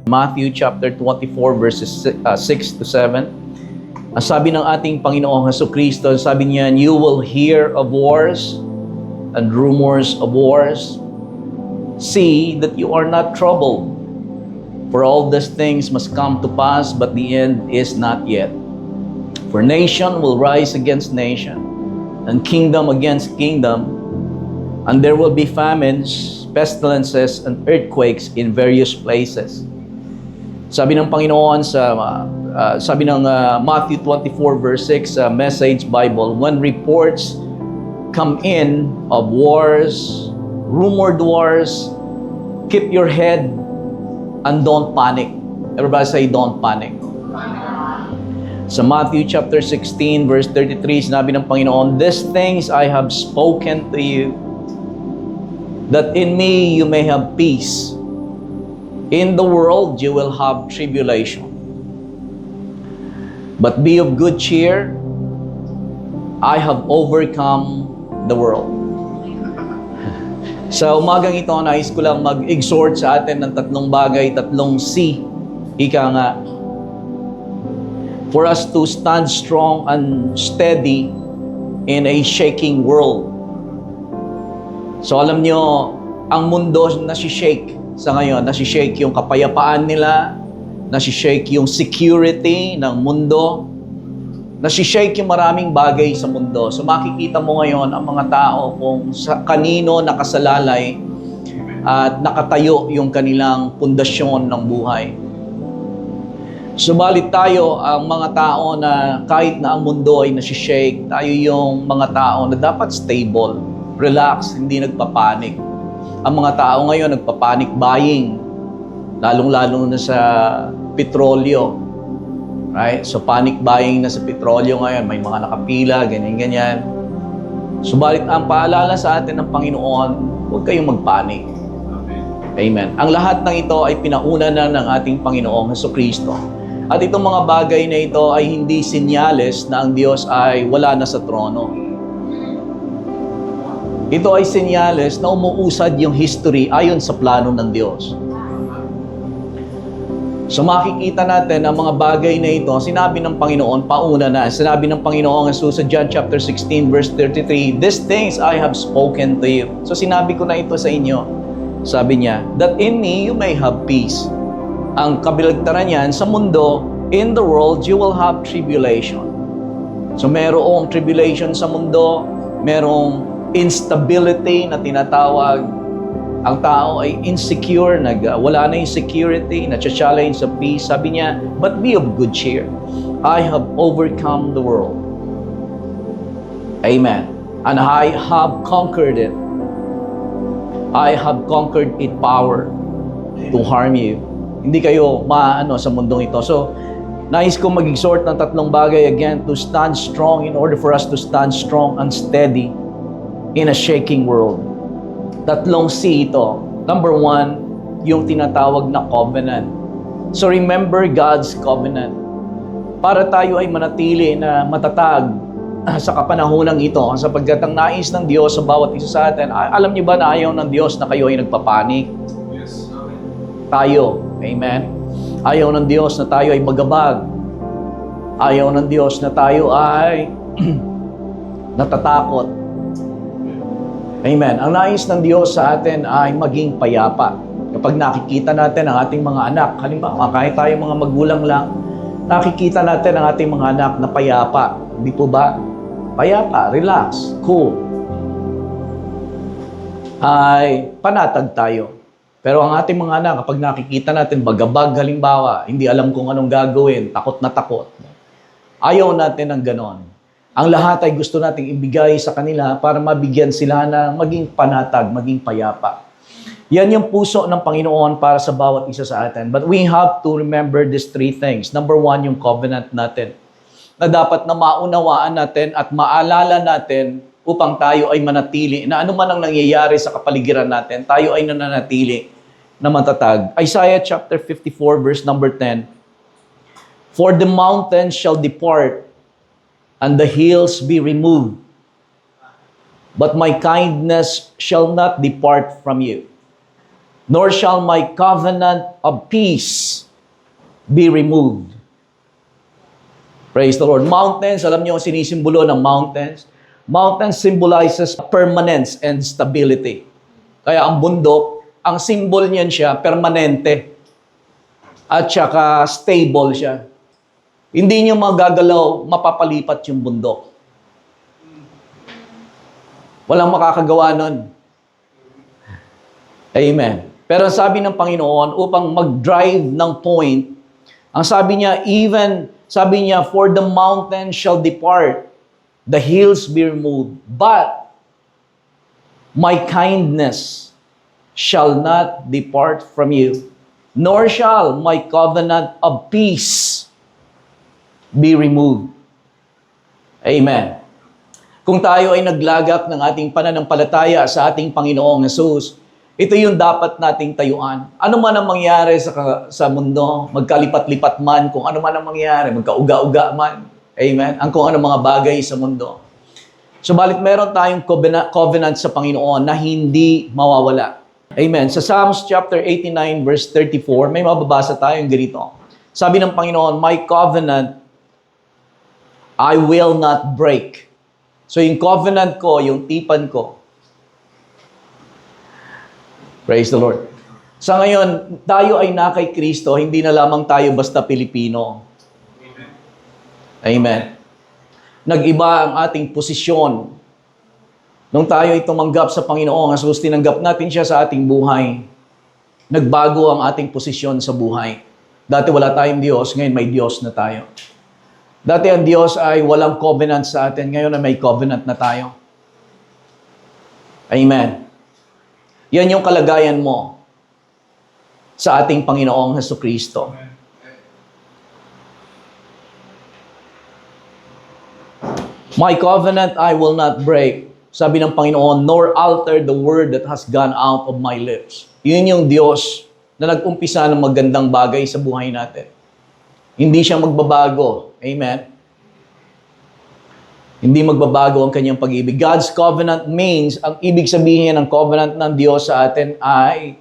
Matthew chapter 24 verses 6 to 7. Ang sabi ng ating Panginoong Jesucristo, sabi niya, "You will hear of wars and rumors of wars. See that you are not troubled. For all these things must come to pass, but the end is not yet. For nation will rise against nation, and kingdom against kingdom, and there will be famines, pestilences, and earthquakes in various places." Sabi ng Panginoon sabi ng Matthew 24 verse 6 Message Bible, "When reports come in of wars, rumored wars, keep your head and don't panic." Everybody say, don't panic. Sa Matthew chapter 16 verse 33, sinabi ng Panginoon, "These things I have spoken to you, that in me you may have peace. In the world you will have tribulation. But be of good cheer. I have overcome the world." Sa umagang ito, nais ko lang mag-exhort sa atin ng tatlong bagay, tatlong C. Ika nga. For us to stand strong and steady in a shaking world. So alam nyo, ang mundo nasi-shake sa ngayon. Nasi-shake yung kapayapaan nila, nasi-shake yung security ng mundo, nasi-shake yung maraming bagay sa mundo. So makikita mo ngayon ang mga tao kung sa kanino nakasalalay at nakatayo yung kanilang pundasyon ng buhay. Subalit tayo, ang mga tao na kahit na ang mundo ay nasi-shake, tayo yung mga tao na dapat stable, relax, hindi nagpapanik. Ang mga tao ngayon nagpa-panic buying, lalong-lalo na sa petrolyo. Right? So panic buying na sa petrolyo ngayon, may mga nakapila, ganyan-ganyan. Subalit ang paalala sa atin ng Panginoon, huwag kayong magpanik. Amen. Ang lahat ng ito ay pinauna na ng ating Panginoong Jesucristo. At itong mga bagay na ito ay hindi senyales na ang Diyos ay wala na sa trono. Ito ay senyales na umuusad yung history ayon sa plano ng Diyos. So makikita natin ang mga bagay na ito, sinabi ng Panginoon, pauna na, sinabi ng Panginoong Jesus sa John chapter 16 verse 33, "These things I have spoken to you." So sinabi ko na ito sa inyo. Sabi niya, "That in me you may have peace." Ang kabilagtaran niyan, sa mundo, in the world you will have tribulation. So merong tribulation sa mundo, merong instability na tinatawag. Ang tao ay insecure, wala na yung security, na-challenge sa peace. Sabi niya, "But be of good cheer. I have overcome the world." Amen. And I have conquered it. I have conquered its power to harm you. Hindi kayo maano sa mundong ito. So, nais ko mag-exhort ng tatlong bagay again to stand strong in order for us to stand strong and steady in a shaking world. Tatlong C ito. Number one, yung tinatawag na covenant. So remember God's covenant. Para tayo ay manatili na matatag sa kapanahonang ito, sapagkat ang nais ng Diyos sa bawat isa sa atin, alam niyo ba na ayaw ng Diyos na kayo ay nagpapanik? Yes. Tayo. Amen? Ayaw ng Diyos na tayo ay magabag. Ayaw ng Diyos na tayo ay natatakot. Amen. Ang nais ng Diyos sa atin ay maging payapa. Kapag nakikita natin ang ating mga anak, halimbawa, kahit tayo mga magulang lang, nakikita natin ang ating mga anak na payapa. Hindi po ba? Payapa, relax, cool. Ay panatag tayo. Pero ang ating mga anak, kapag nakikita natin bagabag halimbawa, hindi alam kung anong gagawin, takot na takot. Ayaw natin ng ganon. Ang lahat ay gusto nating ibigay sa kanila para mabigyan sila na maging panatag, maging payapa. Yan yung puso ng Panginoon para sa bawat isa sa atin. But we have to remember these three things. Number one, yung covenant natin. Na dapat na maunawaan natin at maalala natin upang tayo ay manatili na ano man ang nangyayari sa kapaligiran natin, tayo ay nananatili na matatag. Isaiah chapter 54 verse number 10. "For the mountains shall depart and the hills be removed, but my kindness shall not depart from you. nor shall my covenant of peace be removed. Praise the Lord. Mountains, alam niyo ang sinisimbolo ng mountains? Mountains symbolizes permanence and stability. Kaya ang bundok, ang symbol niyan siya, permanente. At saka stable siya. Hindi niyo magagalaw, mapapalipat yung bundok. Walang makakagawa nun. Amen. Pero ang sabi ng Panginoon, upang mag-drive ng point, ang sabi niya, for the mountain shall depart, the hills be removed, but my kindness shall not depart from you, nor shall my covenant of peace be removed. Amen. Kung tayo ay naglagak ng ating pananampalataya sa ating Panginoong Hesus, ito yung dapat nating tayuan. Ano man ang mangyari sa mundo, magkalipat-lipat man, kung ano man ang mangyari, magkauga-uga man. Amen? Ang kung ano mga bagay sa mundo. Subalit meron tayong covenant sa Panginoon na hindi mawawala. Amen. Sa Psalms chapter 89 verse 34, may mababasa tayong ganito. Sabi ng Panginoon, my covenant I will not break. So yung covenant ko, yung tipan ko, praise the Lord. Sa ngayon, tayo ay na kay Kristo, hindi na lamang tayo basta Pilipino. Amen. Nag-iba ang ating posisyon. Nung tayo ay tumanggap sa Panginoon, as tinanggap natin siya sa ating buhay, nagbago ang ating posisyon sa buhay. Dati wala tayong Diyos, ngayon may Diyos na tayo. Dati ang Diyos ay walang covenant sa atin, ngayon na may covenant na tayo. Amen. Yan yung kalagayan mo sa ating Panginoong Hesukristo. My covenant I will not break. Sabi ng Panginoon, nor alter the word that has gone out of my lips. Yun yung Diyos na nag-umpisa ng magandang bagay sa buhay natin. Hindi siya magbabago. Amen? Hindi magbabago ang kanyang pag-ibig. God's covenant means, ang ibig sabihin ng covenant ng Diyos sa atin ay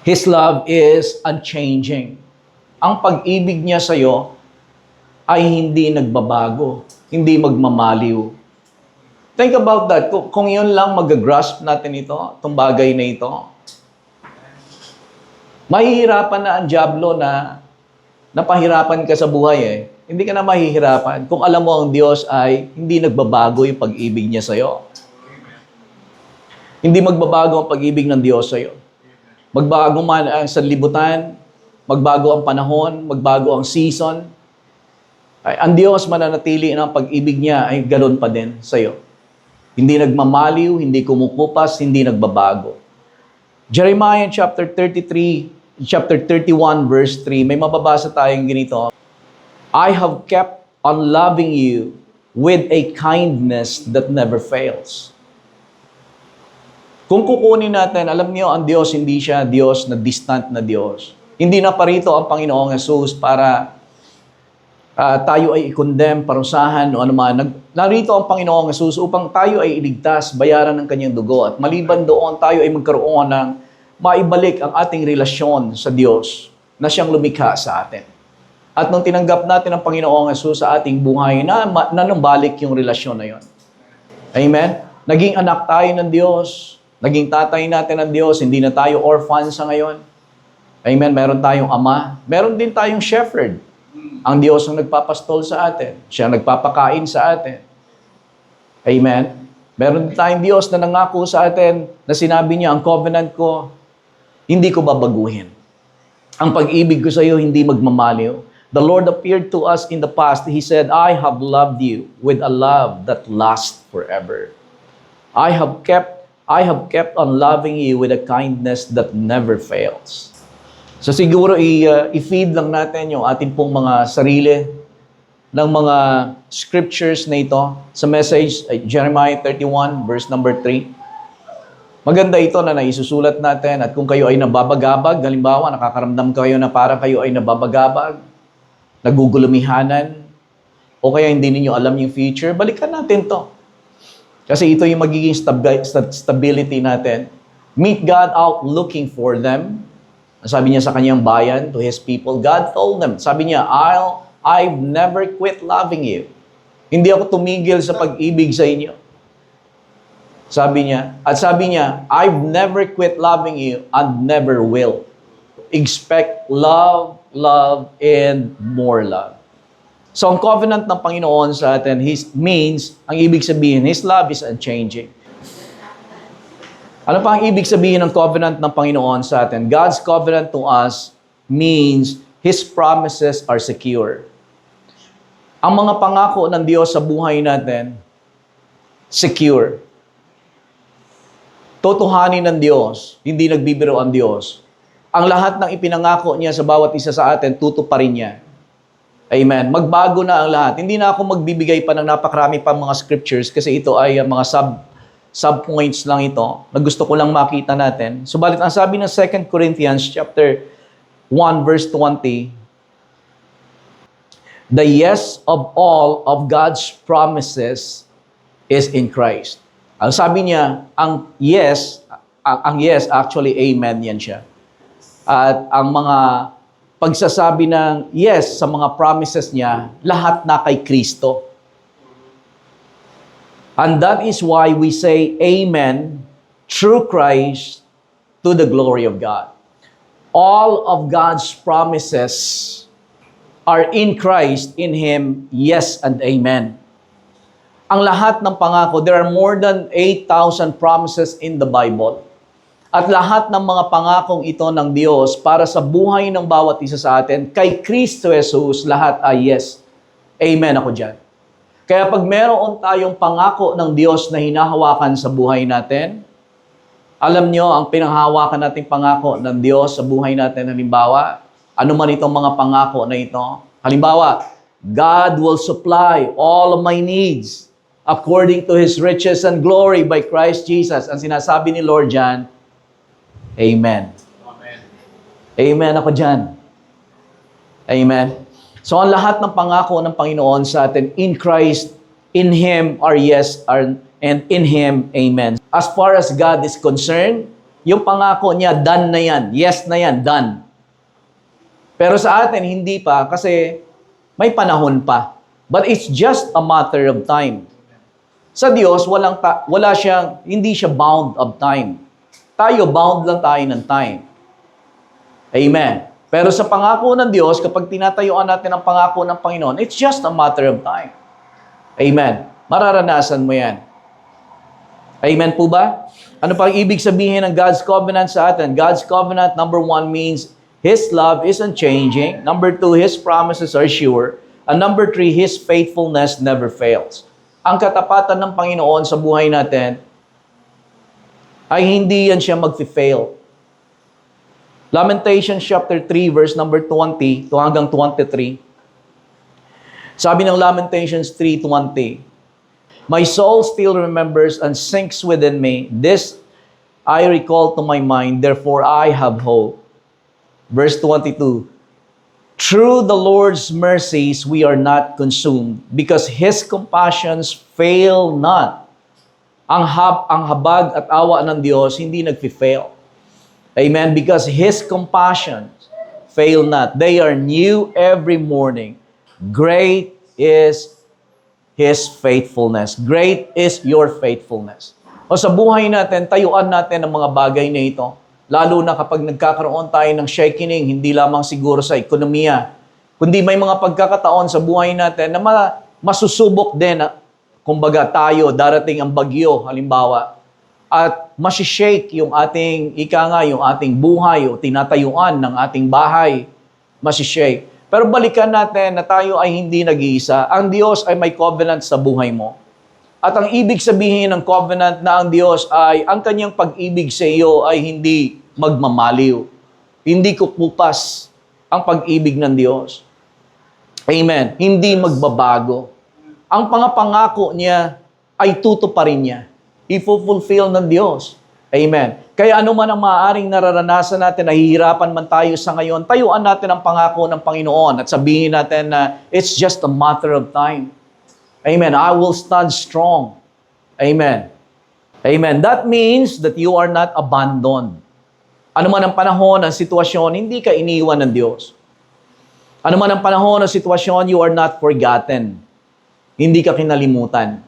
His love is unchanging. Ang pag-ibig niya sa iyo ay hindi nagbabago, hindi magmamaliw. Think about that. Kung yun lang mag-grasp natin ito, itong bagay na ito, mahihirapan na ang diablo na napahirapan ka sa buhay eh. Hindi ka na mahihirapan kung alam mo ang Diyos ay hindi nagbabago yung pag-ibig niya sa'yo. Hindi magbabago ang pag-ibig ng Diyos sa'yo. Magbago man ang sanlibutan, magbago ang panahon, magbago ang season, ay, ang Diyos mananatili ng pag-ibig niya ay ganoon pa din sa'yo. Hindi nagmamaliw, hindi kumukupas, hindi nagbabago. Jeremiah chapter 31 verse 3, may mababasa tayong ganito. I have kept on loving you with a kindness that never fails. Kung kukunin natin, alam niyo, ang Diyos, hindi siya Diyos na distant na Diyos. Hindi na parito ang Panginoong Hesus para tayo ay i-condemn, parusahan o anuman. Narito ang Panginoong Hesus upang tayo ay iligtas, bayaran ng kanyang dugo. At maliban doon, tayo ay magkaroon ng maibalik ang ating relasyon sa Diyos na siyang lumikha sa atin. At nung tinanggap natin ang Panginoong Hesus sa ating buhay, nanumbalik yung relasyon na yon. Amen? Naging anak tayo ng Diyos. Naging tatay natin ng Diyos. Hindi na tayo orphan sa ngayon. Amen? Meron tayong ama. Meron din tayong shepherd. Ang Diyos ang nagpapastol sa atin. Siya ang nagpapakain sa atin. Amen? Meron din tayong Diyos na nangako sa atin na sinabi niya, ang covenant ko, hindi ko babaguhin. Ang pag-ibig ko sa iyo, hindi magmamaliw. The Lord appeared to us in the past. He said, I have loved you with a love that lasts forever. I have kept on loving you with a kindness that never fails. So siguro i-feed lang natin yung ating pong mga sarili ng mga scriptures na ito sa message, Jeremiah 31 verse number 3. Maganda ito na naisusulat natin at kung kayo ay nababagabag, halimbawa nakakaramdam kayo na parang kayo ay nababagabag, nagugulumihanan, o kaya hindi ninyo alam yung future, balikan natin to. Kasi ito yung magiging stability natin meet God out looking for them. Sabi niya sa kanyang bayan, to His people, God told them, sabi niya, I've never quit loving you. Hindi ako tumigil sa pag-ibig sa inyo. Sabi niya, I've never quit loving you and never will. Expect love, and more love. So, ang covenant ng Panginoon sa atin, ang ibig sabihin, His love is unchanging. Ano pa ang ibig sabihin ng covenant ng Panginoon sa atin? God's covenant to us means His promises are secure. Ang mga pangako ng Diyos sa buhay natin, secure. Totohanin ng Diyos, hindi nagbibiro ang Diyos. Ang lahat ng ipinangako niya sa bawat isa sa atin, tutuparin niya. Amen. Magbago na ang lahat. Hindi na ako magbibigay pa ng napakarami pa mga scriptures kasi ito ay mga sub-points lang ito na gusto ko lang makita natin. Subalit ang sabi ng 2 Corinthians chapter 1 verse 20, the yes of all of God's promises is in Christ. Ang sabi niya, ang yes actually amen yan siya. At ang mga pagsasabi ng yes sa mga promises niya, lahat na kay Kristo. And that is why we say amen through Christ to the glory of God. All of God's promises are in Christ, in Him, yes and amen. Ang lahat ng pangako, there are more than 8,000 promises in the Bible. At lahat ng mga pangakong ito ng Diyos para sa buhay ng bawat isa sa atin, kay Kristo Jesus, lahat ay yes. Amen ako dyan. Kaya pag meron tayong pangako ng Diyos na hinahawakan sa buhay natin, alam nyo, ang pinanghawakan nating pangako ng Diyos sa buhay natin, halimbawa, ano man itong mga pangako na ito, halimbawa, God will supply all of my needs according to His riches and glory by Christ Jesus. Ang sinasabi ni Lord dyan, Amen. Amen. Amen ako dyan. Amen. So, ang lahat ng pangako ng Panginoon sa atin, in Christ, in Him are yes, and in Him, amen. As far as God is concerned, yung pangako niya, done na yan. Yes na yan, done. Pero sa atin, hindi pa, kasi may panahon pa. But it's just a matter of time. Sa Diyos, hindi siya bound of time. Tayo, bound lang tayo ng time. Amen. Pero sa pangako ng Diyos, kapag tinatayuan natin ang pangako ng Panginoon, it's just a matter of time. Amen. Mararanasan mo yan. Amen po ba? Ano pa ang ibig sabihin ng God's covenant sa atin? God's covenant, number 1, means His love is unchanging. Number 2, His promises are sure. And number 3, His faithfulness never fails. Ang katapatan ng Panginoon sa buhay natin ay hindi yan siya mag-fail. Lamentations chapter 3 verse number 20 to hanggang 23. Sabi ng Lamentations 3:20, my soul still remembers and sinks within me. This I recall to my mind, therefore I have hope. Verse 22, through the Lord's mercies we are not consumed, because His compassions fail not. Ang habag at awa ng Diyos hindi nagfi-fail. Amen. Because His compassions fail not. They are new every morning. Great is His faithfulness. Great is your faithfulness. O sa buhay natin, tayuan natin ang mga bagay na ito. Lalo na kapag nagkakaroon tayo ng shakening, hindi lamang siguro sa ekonomiya, kundi may mga pagkakataon sa buhay natin na masusubok din. Kumbaga tayo, darating ang bagyo, halimbawa, at masishake yung ating, yung ating buhay o tinatayuan ng ating bahay, masishake. Pero balikan natin na tayo ay hindi nag-iisa. Ang Diyos ay may covenant sa buhay mo. At ang ibig sabihin ng covenant na ang Diyos ay ang kanyang pag-ibig sa iyo ay hindi magmamaliw. Hindi kukupas ang pag-ibig ng Diyos. Amen. Hindi magbabago. Ang pangako niya ay tutuparin niya. I-fulfill ng Diyos. Amen. Kaya ano man ang maaaring nararanasan natin, nahihirapan man tayo sa ngayon, tayuan natin ang pangako ng Panginoon at sabihin natin na it's just a matter of time. Amen. I will stand strong. Amen. Amen. That means that you are not abandoned. Ano man ang panahon, ang sitwasyon, hindi ka iniwan ng Diyos. Ano man ang panahon, ang sitwasyon, you are not forgotten. Hindi ka kinalimutan.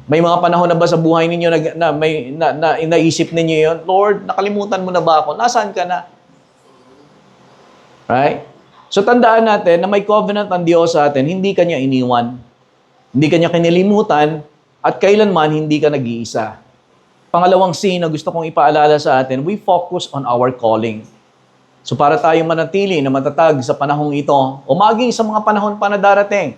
May mga panahon na ba sa buhay ninyo na inaisip ninyo yun, Lord, nakalimutan mo na ba ako? Nasaan ka na? Right? So tandaan natin na may covenant ang Diyos sa atin, hindi ka niya iniwan. Hindi ka niya kinilimutan at kailanman hindi ka nag-iisa. Pangalawang C na gusto kong ipaalala sa atin, we focus on our calling. So para tayo manatili na matatag sa panahong ito, o maging sa mga panahon pa na darating,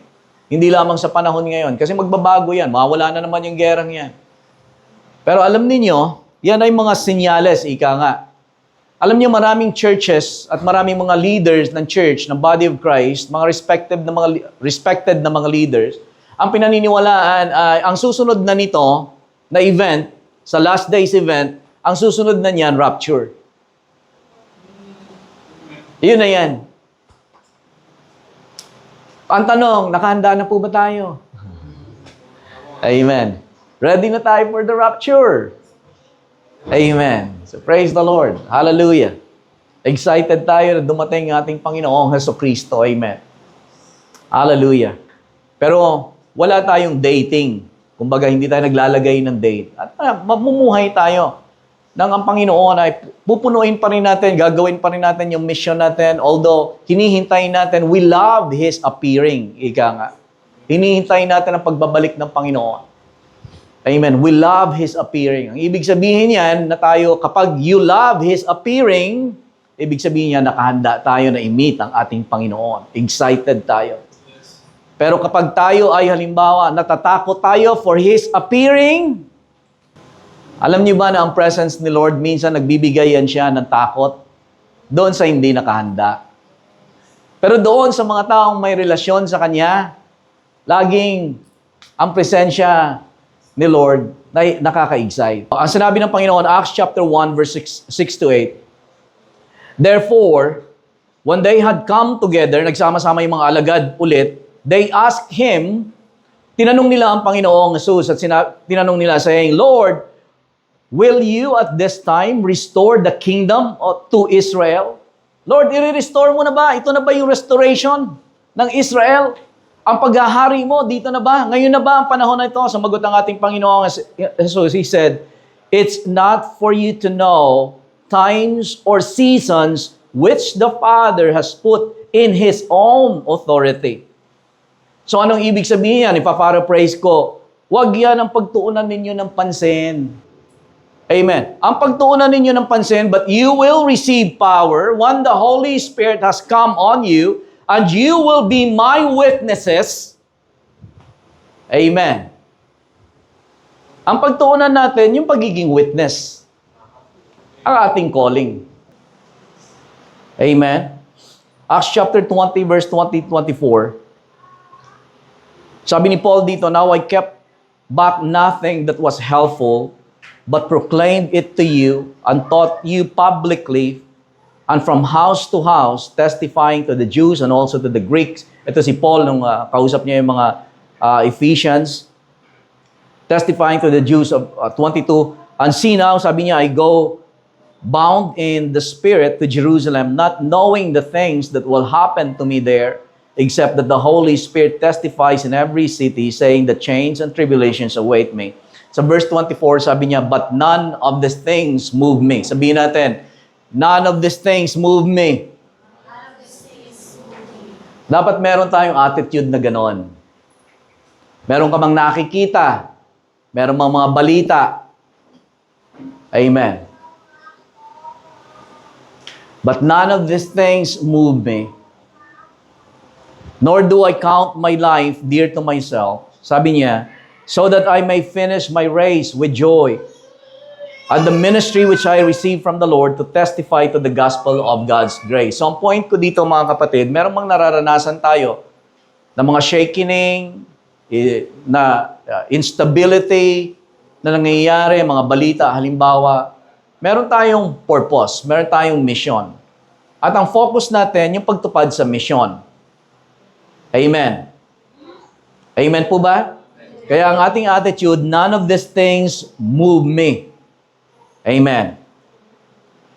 hindi lamang sa panahon ngayon. Kasi magbabago yan, mawala na naman yung gerang yan. Pero alam niyo, yan ay mga senyales, ika nga. Alam niyo, maraming churches at maraming mga leaders ng church, ng body of Christ, mga respected na mga leaders, ang pinaniniwalaan ay ang susunod na nito, na event, sa last days event, ang susunod na niyan, rapture. Yun na yan. Ang tanong, nakahanda na po ba tayo? Amen. Ready na tayo for the rapture. Amen. So praise the Lord. Hallelujah. Excited tayo na dumating ang ating Panginoong Jesucristo. Amen. Hallelujah. Pero wala tayong dating. Kumbaga, hindi tayo naglalagay ng date. At mamumuhay tayo nang ang Panginoon ay pupunuin pa rin natin, gagawin pa rin natin yung mission natin. Although, hinihintay natin, we love His appearing. Ika nga. Hinihintay natin ang pagbabalik ng Panginoon. Amen. We love His appearing. Ang ibig sabihin yan na tayo, kapag you love His appearing, ibig sabihin yan, nakahanda tayo na i-meet ang ating Panginoon. Excited tayo. Pero kapag tayo ay halimbawa, natatakot tayo for His appearing, alam niyo ba na ang presence ni Lord, minsan nagbibigay yan siya ng takot doon sa hindi nakahanda. Pero doon sa mga taong may relasyon sa Kanya, laging ang presensya ni Lord na nakaka-excite. Ang sinabi ng Panginoon, Acts chapter 1, verse 6 to 8, Therefore, when they had come together, nagsama-sama yung mga alagad ulit, they asked Him, tinanong nila ang Panginoong Jesus at tinanong nila saying, Lord, will you at this time restore the kingdom to Israel? Lord, i-restore mo na ba? Ito na ba yung restoration ng Israel? Ang paghahari mo, dito na ba? Ngayon na ba ang panahon na ito? Sumagot ang ating Panginoong Jesus. He said, It's not for you to know times or seasons which the Father has put in His own authority. So anong ibig sabihin yan? Ipa-paraphrase ko, huwag yan ang pagtuunan ninyo ng pansin. Amen. Ang pagtuunan ninyo ng pansin, but you will receive power when the Holy Spirit has come on you, and you will be my witnesses. Amen. Ang pagtuunan natin, yung pagiging witness. Ang ating calling. Amen. Acts chapter 20, verse 20-24. Sabi ni Paul dito, Now I kept back nothing that was helpful, but proclaimed it to you and taught you publicly and from house to house, testifying to the Jews and also to the Greeks. Ito si Paul, nung kausap niya yung mga Ephesians, testifying to the Jews of 22. And see now, sabi niya, I go bound in the Spirit to Jerusalem, not knowing the things that will happen to me there, except that the Holy Spirit testifies in every city, saying that chains and tribulations await me. Sa verse 24, sabi niya, But none of these things move me. Sabihin natin, None of these things move me. Dapat meron tayong attitude na ganon. Meron ka mang nakikita. Meron mang mga balita. Amen. But none of these things move me. Nor do I count my life dear to myself. Sabi niya, so that I may finish my race with joy and the ministry which I received from the Lord to testify to the gospel of God's grace. So ang point ko dito mga kapatid, meron bang nararanasan tayo na mga shaking, na instability na nangyayari, mga balita, halimbawa, meron tayong purpose, meron tayong mission. At ang focus natin, yung pagtupad sa mission. Amen. Amen po ba? Kaya ang ating attitude, none of these things move me. Amen.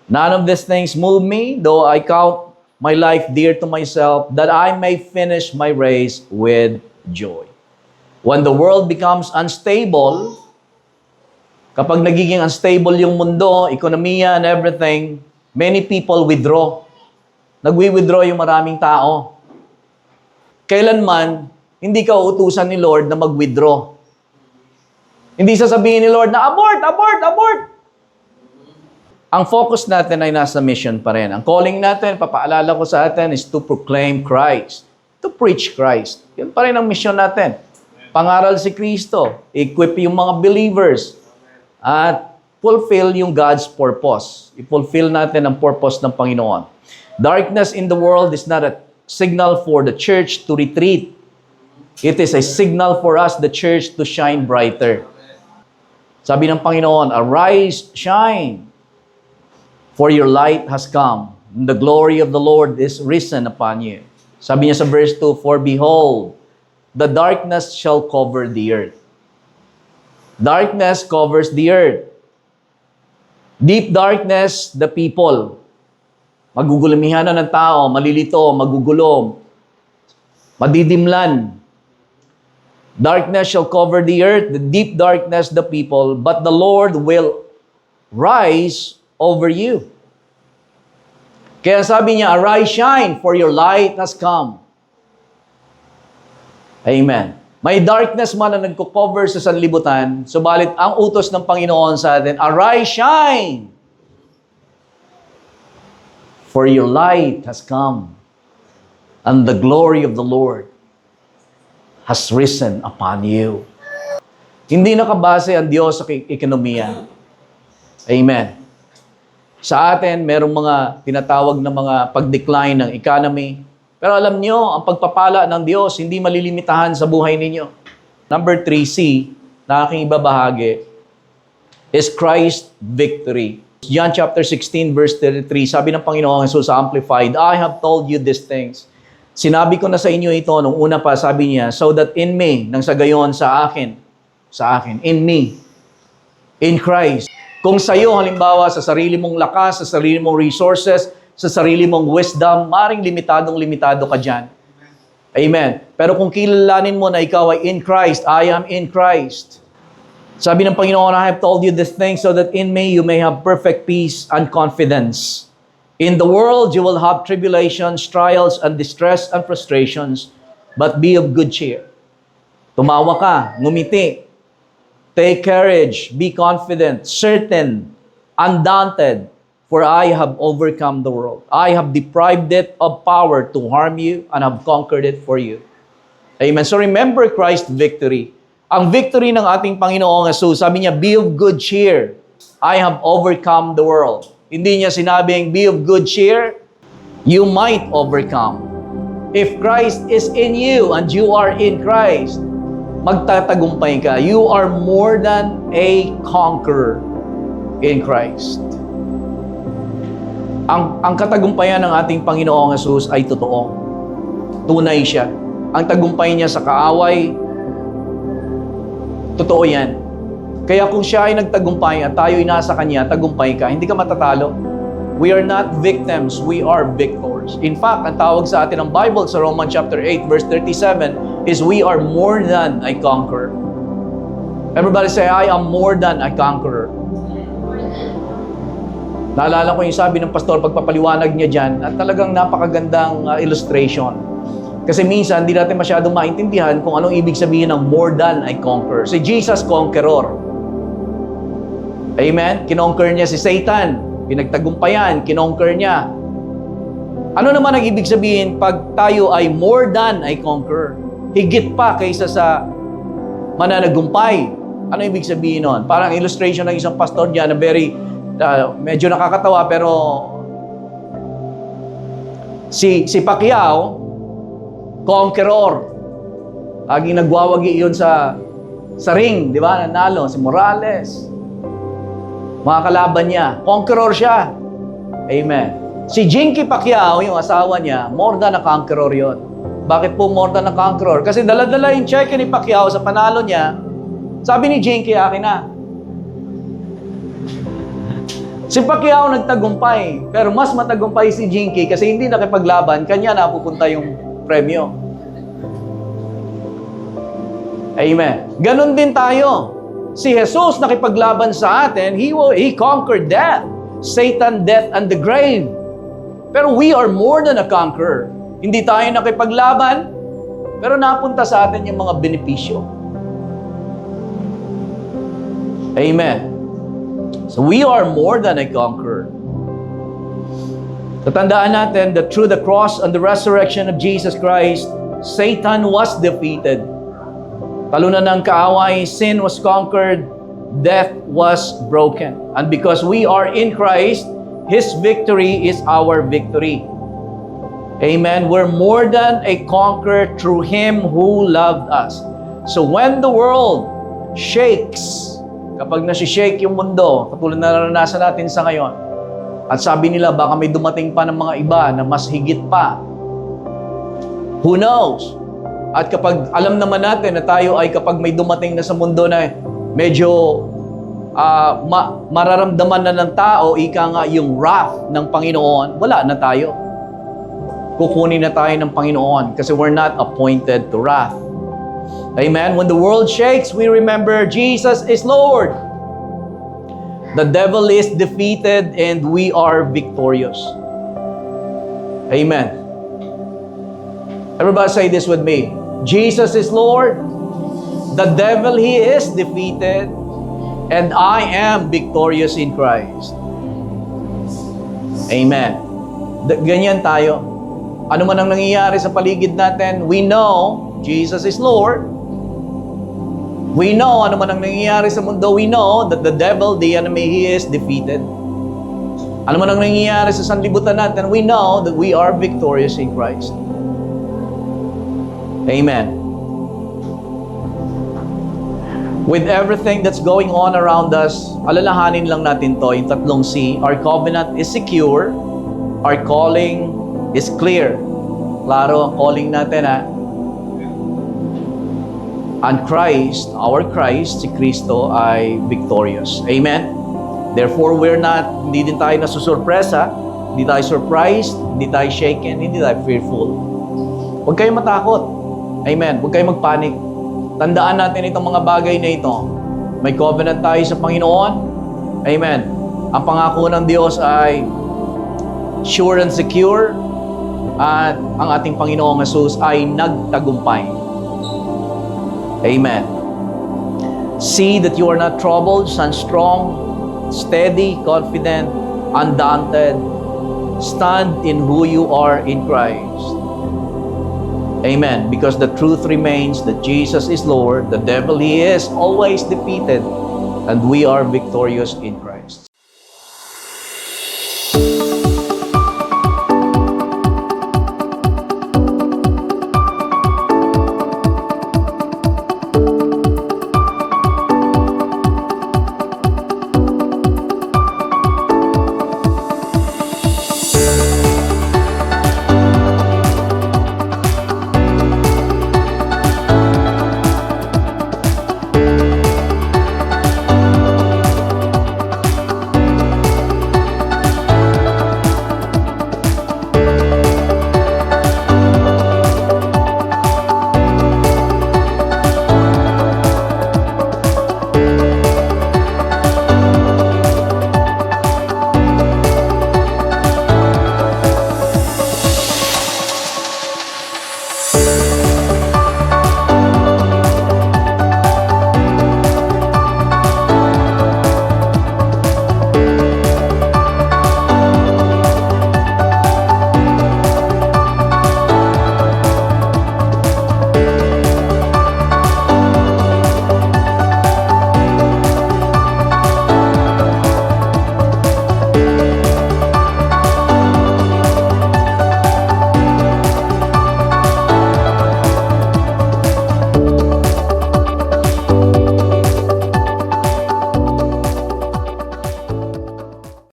None of these things move me, though I count my life dear to myself, that I may finish my race with joy. When the world becomes unstable, kapag nagiging unstable yung mundo, ekonomiya and everything, many people withdraw. Nagwi-withdraw yung maraming tao. Kailanman, hindi ka uutusan ni Lord na mag-withdraw. Hindi sasabihin ni Lord na abort, abort, abort. Ang focus natin ay nasa mission pa rin. Ang calling natin, papaalala ko sa atin, is to proclaim Christ. To preach Christ. Yan pa rin ang mission natin. Pangaral si Kristo. Equip yung mga believers. At fulfill yung God's purpose. I-fulfill natin ang purpose ng Panginoon. Darkness in the world is not a signal for the church to retreat. It is a signal for us, the church, to shine brighter. Sabi ng Panginoon, arise, shine, for your light has come, and the glory of the Lord is risen upon you. Sabi niya sa verse 2, for behold, the darkness shall cover the earth. Darkness covers the earth. Deep darkness, the people. Magugulumihan na ng tao, malilito, magugulo, madidimlan. Darkness shall cover the earth, the deep darkness the people, but the Lord will rise over you. Kaya sabi niya, arise, shine, for your light has come. Amen. May darkness man na nagko-cover sa sanlibutan, subalit ang utos ng Panginoon sa atin, arise, shine, for your light has come, and the glory of the Lord has risen upon you. Hindi nakabase ang Diyos sa ekonomiya. Amen. Sa atin, merong mga tinatawag na mga pag-decline ng economy. Pero alam nyo, ang pagpapala ng Diyos, hindi malilimitahan sa buhay ninyo. Number 3C, na aking ibabahagi, is Christ victory. John chapter 16, verse 33, sabi ng Panginoon Jesus sa Amplified, I have told you these things. Sinabi ko na sa inyo ito, nung una pa, sabi niya, so that in me, nang sa gayon sa akin, in me, in Christ. Kung sa iyo, halimbawa, sa sarili mong lakas, sa sarili mong resources, sa sarili mong wisdom, maring limitado ka dyan. Amen. Pero kung kilalanin mo na ikaw ay in Christ, I am in Christ. Sabi ng Panginoon, I have told you this thing so that in me you may have perfect peace and confidence. In the world you will have tribulations, trials, and distress and frustrations, but be of good cheer. Tumawa ka, ngumiti. Take courage, be confident, certain, undaunted, for I have overcome the world. I have deprived it of power to harm you and have conquered it for you. Amen. So remember Christ's victory. Ang victory ng ating Panginoong Jesus, sabi niya, be of good cheer. I have overcome the world. Hindi niya sinabing, be of good cheer, you might overcome. If Christ is in you and you are in Christ, magtatagumpay ka. You are more than a conqueror in Christ. Ang katagumpayan ng ating Panginoong Jesus ay totoo. Tunay siya. Ang tagumpay niya sa kaaway, totoo yan. Kaya kung siya ay nagtagumpay at tayo ay nasa Kanya, tagumpay ka, hindi ka matatalo. We are not victims, we are victors. In fact, ang tawag sa atin ng Bible sa Romans chapter 8, verse 37, is we are more than a conqueror. Everybody say, I am more than a conqueror. Naalala ko yung sabi ng pastor, pagpapaliwanag niya dyan, at talagang napakagandang illustration. Kasi minsan, hindi natin masyadong maintindihan kung anong ibig sabihin ng more than a conqueror. Si Jesus, conqueror. Amen? Kinonquer niya si Satan. Pinagtagumpayan, kinonquer niya. Ano naman ang ibig sabihin pag tayo ay more than a conqueror? Higit pa kaysa sa mananagumpay. Ano ibig sabihin nun? Parang illustration ng isang pastor dyan na very, medyo nakakatawa, pero si Pacquiao, conqueror. Laging nagwawagi yun sa ring, di ba? Nanalo. Si Morales. Mga kalaban niya. Conqueror siya. Amen. Si Jinky Pacquiao, yung asawa niya, more than a conqueror yun. Bakit po more than a conqueror? Kasi dala-dala yung cheque ni Pacquiao sa panalo niya. Sabi ni Jinky, akin na. Si Pacquiao nagtagumpay, pero mas matagumpay si Jinky kasi hindi nakipaglaban, kanya napupunta yung premyo. Amen. Ganon din tayo. Si Jesus nakipaglaban sa atin, He conquered death, Satan, death, and the grave. Pero we are more than a conqueror. Hindi tayo nakipaglaban, pero napunta sa atin yung mga benepisyo. Amen. So we are more than a conqueror. Tatandaan natin that through the cross and the resurrection of Jesus Christ, Satan was defeated. Talunan ng kaaway, sin was conquered, death was broken. And because we are in Christ, His victory is our victory. Amen. We're more than a conqueror through Him who loved us. So when the world shakes, kapag nasi-shake yung mundo, katulad na naranasan natin sa ngayon, at sabi nila baka may dumating pa ng mga iba na mas higit pa. Who knows? At kapag alam naman natin na tayo ay kapag may dumating na sa mundo na medyo mararamdaman na ng tao, ika nga yung wrath ng Panginoon, wala na tayo. Kukunin na tayo ng Panginoon kasi we're not appointed to wrath. Amen. When the world shakes, we remember Jesus is Lord. The devil is defeated and we are victorious. Amen. Everybody say this with me. Jesus is Lord. The devil, he is defeated. And I am victorious in Christ. Amen. Ganyan tayo. Ano man ang nangyayari sa paligid natin, we know Jesus is Lord. We know ano man ang nangyayari sa mundo, we know that the devil, the enemy, he is defeated. Ano man ang nangyayari sa sanlibutan natin, we know that we are victorious in Christ. Amen. With everything that's going on around us, alalahanin lang natin to, yung tatlong C. Our covenant is secure. Our calling is clear. Klaro ang calling natin, ha? And Christ, our Christ, si Kristo ay victorious. Amen? Therefore, hindi din tayo nasusurpresa, hindi tayo surprised, hindi tayo shaken, hindi tayo fearful. Huwag kayong matakot. Amen? Huwag kayong magpanik. Tandaan natin itong mga bagay na ito. May covenant tayo sa Panginoon. Amen? Ang pangako ng Diyos ay sure and secure, at ang ating Panginoong Jesus ay nagtagumpay. Amen. See that you are not troubled, stand strong, steady, confident, undaunted. Stand in who you are in Christ. Amen. Because the truth remains that Jesus is Lord, the devil, he is always defeated, and we are victorious in Christ.